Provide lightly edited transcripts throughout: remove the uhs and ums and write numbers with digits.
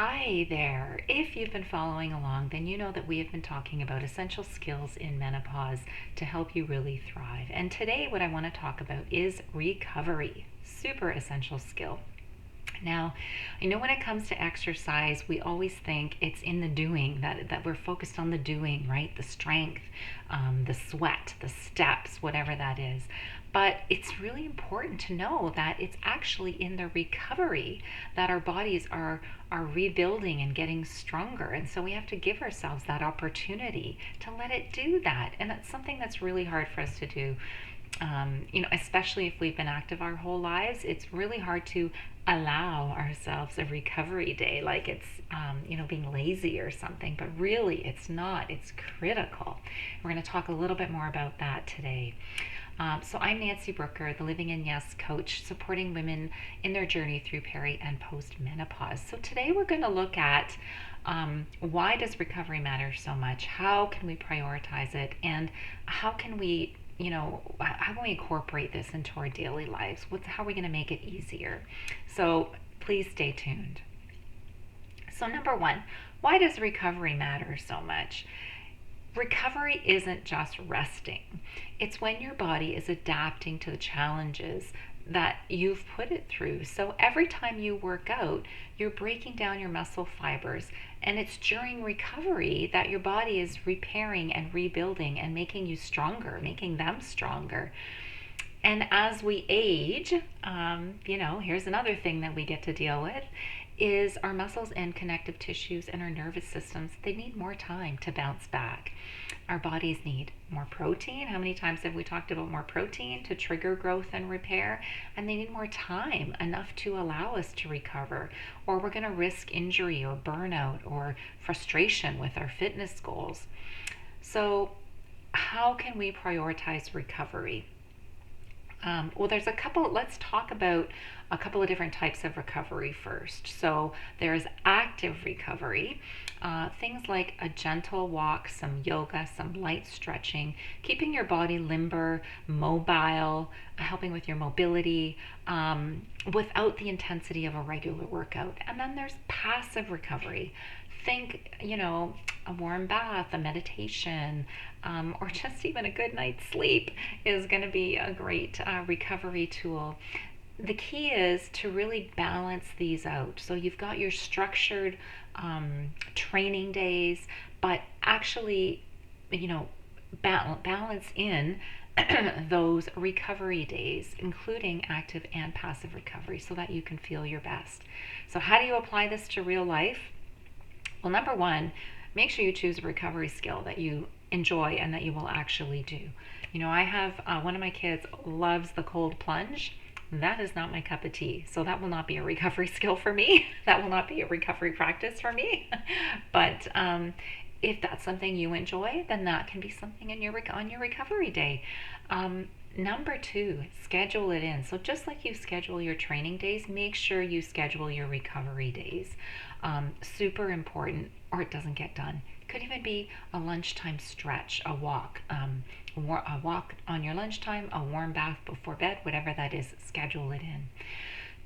Hi there. If you've been following along, then you know that we have been talking about essential skills in menopause to help you really thrive. And today, what I want to talk about is recovery. Super essential skill. Now, I know when it comes to exercise, we always think it's in the doing, that we're focused on the doing, right? The strength, the sweat, the steps, whatever that is. But it's really important to know that it's actually in the recovery that our bodies are rebuilding and getting stronger. And so we have to give ourselves that opportunity to let it do that. And that's something that's really hard for us to do. Especially if we've been active our whole lives, it's really hard to allow ourselves a recovery day, like it's, being lazy or something. But really, it's not. It's critical. We're going to talk a little bit more about that today. So I'm Nancy Brooker, the Living in Yes coach, supporting women in their journey through peri and post menopause. So today we're going to look at why does recovery matter so much? How can we prioritize it? And how can we how can we incorporate this into our daily lives? How are we going to make it easier? So please stay tuned. So number one, why does recovery matter so much? Recovery isn't just resting. It's when your body is adapting to the challenges that you've put it through. So every time you work out, you're breaking down your muscle fibers. And it's during recovery that your body is repairing and rebuilding and making you stronger, making them stronger. And as we age, here's another thing that we get to deal with is our muscles and connective tissues and our nervous systems, they need more time to bounce back. Our bodies need more protein. How many times have we talked about more protein to trigger growth and repair? And they need more time, enough to allow us to recover. Or we're going to risk injury or burnout or frustration with our fitness goals. So, how can we prioritize recovery? There's a couple, let's talk about a couple of different types of recovery first. So there's active recovery, things like a gentle walk, some yoga, some light stretching, keeping your body limber, mobile, helping with your mobility without the intensity of a regular workout. And then there's passive recovery. Think, a warm bath, a meditation, or just even a good night's sleep is going to be a great recovery tool. The key is to really balance these out. So you've got your structured training days, but actually, balance in those recovery days, including active and passive recovery, so that you can feel your best. So, how do you apply this to real life? Well, number one, make sure you choose a recovery skill that you enjoy and that you will actually do. I have one of my kids loves the cold plunge. That is not my cup of tea. So that will not be a recovery skill for me. That will not be a recovery practice for me. But if that's something you enjoy, then that can be something on your recovery day. Number two, schedule it in. So just like you schedule your training days, make sure you schedule your recovery days. Super important, or it doesn't get done. Could even be a lunchtime stretch, a walk on your lunchtime, a warm bath before bed, whatever that is, schedule it in.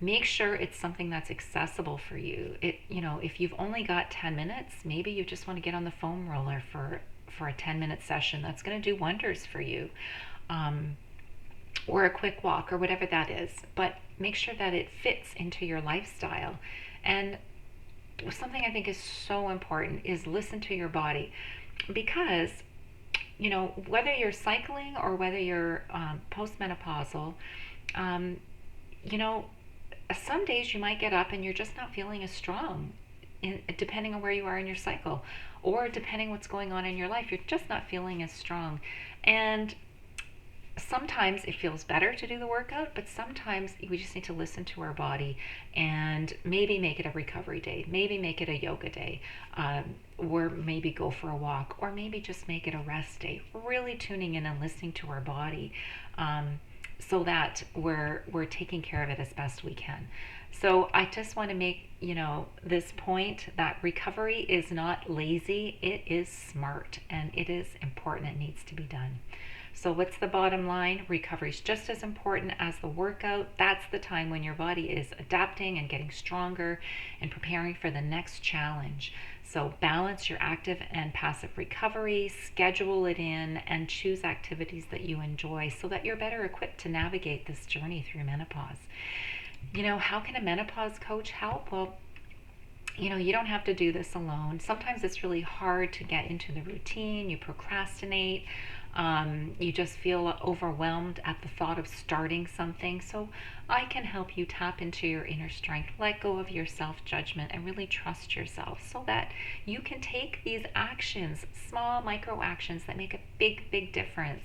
Make sure it's something that's accessible for you. If you've only got 10 minutes, maybe you just want to get on the foam roller for a 10-minute session. That's going to do wonders for you. Or a quick walk or whatever that is. But make sure that it fits into your lifestyle. And something I think is so important is listen to your body, because whether you're cycling or whether you're postmenopausal, um, you know some days you might get up and you're just not feeling as strong, depending on where you are in your cycle, or depending what's going on in your life, you're just not feeling as strong. And sometimes it feels better to do the workout, but sometimes we just need to listen to our body and maybe make it a recovery day, maybe make it a yoga day, or maybe go for a walk, or maybe just make it a rest day. Really tuning in and listening to our body, so that we're taking care of it as best we can. So I just want to make this point that recovery is not lazy, it is smart, and it is important. It needs to be done. So, what's the bottom line? Recovery is just as important as the workout. That's the time when your body is adapting and getting stronger and preparing for the next challenge. So, balance your active and passive recovery, schedule it in, and choose activities that you enjoy so that you're better equipped to navigate this journey through menopause. How can a menopause coach help? Well, you don't have to do this alone. Sometimes it's really hard to get into the routine. You procrastinate. You just feel overwhelmed at the thought of starting something. So I can help you tap into your inner strength, let go of your self-judgment, and really trust yourself so that you can take these actions, small micro actions that make a big, big difference,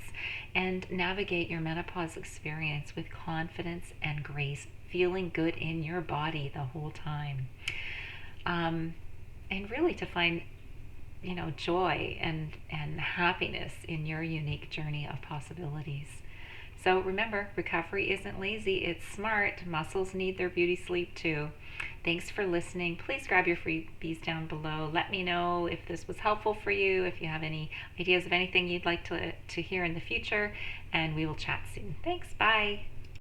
and navigate your menopause experience with confidence and grace, feeling good in your body the whole time. And really to find joy and happiness in your unique journey of possibilities. So remember, recovery isn't lazy, it's smart. Muscles need their beauty sleep too. Thanks for listening. Please grab your freebies down below. Let me know if this was helpful for you, if you have any ideas of anything you'd like to hear in the future, and we will chat soon. Thanks. Bye.